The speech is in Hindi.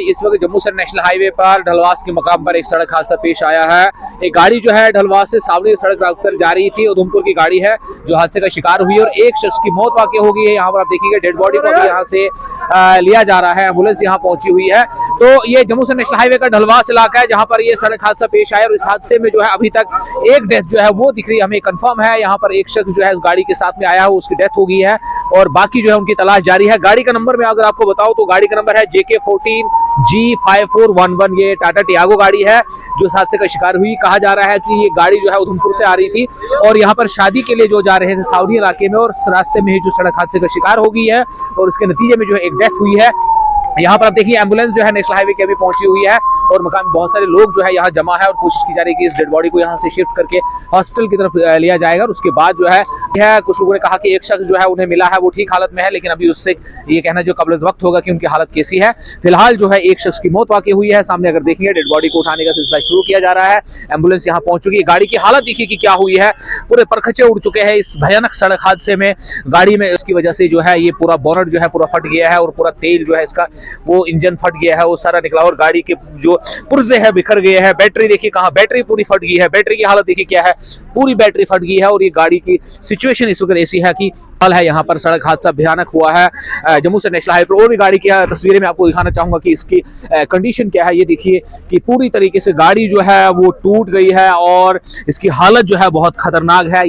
इस वक्त जम्मू से नेशनल हाईवे पर ढलवास के मकाम पर एक सड़क हादसा पेश आया है। एक गाड़ी जो है ढलवास से सावली सड़क रास्ते जा रही थी, उधमपुर की गाड़ी है जो हादसे का शिकार हुई और एक शख्स की मौत वाकई हो गई है। यहाँ पर आप देखिएगा डेड बॉडी को भी यहाँ से लिया जा रहा है, एम्बुलेंस यहाँ पहुंची हुई है। तो ये जम्मू से नेशनल हाईवे का ढलवास इलाका है जहाँ पर ये सड़क हादसा पेश आया और इस हादसे में जो है अभी तक एक डेथ जो है वो दिख रही है, हमें कंफर्म है। यहाँ पर एक शख्स जो है उस गाड़ी के साथ में आया है, उसकी डेथ हो गई है और बाकी जो है उनकी तलाश जारी है। गाड़ी का नंबर मैं अगर आपको बताऊं तो गाड़ी का नंबर है JK14G5411। ये टाटा टियागो गाड़ी है जो इस हादसे का शिकार हुई। कहा जा रहा है कि ये गाड़ी जो है उधमपुर से आ रही थी और यहाँ पर शादी के लिए जो जा रहे थे सावली इलाके में, और रास्ते में ही जो सड़क हादसे का शिकार हो गई है और उसके नतीजे में जो है एक डेथ हुई है। यहाँ पर आप देखिए एम्बुलेंस जो है नेशनल हाईवे के अभी पहुंची हुई है और मकान में बहुत सारे लोग जो है यहाँ जमा है और कोशिश की जा रही है कि इस डेड बॉडी को यहाँ से शिफ्ट करके हॉस्पिटल की तरफ लिया जाएगा। और उसके बाद जो है कुछ लोगों ने कहा कि एक शख्स जो है उन्हें मिला है, वो ठीक हालत में है, लेकिन अभी उससे ये कहना जो कब्ल वक्त होगा कि उनकी हालत कैसी है। फिलहाल जो है एक शख्स की मौत वाकई हुई है। सामने अगर देखेंगे डेड बॉडी को उठाने का सिलसिला शुरू किया जा रहा है, एम्बुलेंस यहाँ पहुंच चुकी है। गाड़ी की हालत देखिए कि क्या हुई है, पूरे परखचे उड़ चुके हैं इस भयानक सड़क हादसे में। गाड़ी में इसकी वजह से जो है ये पूरा बोनट जो है पूरा फट गया है और पूरा तेल जो है इसका वो इंजन फट गया है, वो सारा निकला और गाड़ी के जो पुर्जे हैं बिखर गए हैं। बैटरी देखिए कहाँ, बैटरी पूरी फट गई है। बैटरी की हालत देखिए क्या है, पूरी बैटरी फट गई है और ये गाड़ी की सिचुएशन इस वक्त ऐसी है कि हाल है यहाँ पर सड़क हादसा भयानक हुआ है जम्मू से नेशनल हाईवे पर। और भी गाड़ी की तस्वीरें मैं आपको दिखाना चाहूंगा कि इसकी कंडीशन क्या है। ये देखिए कि पूरी तरीके से गाड़ी जो है वो टूट गई है और इसकी हालत जो है बहुत खतरनाक है।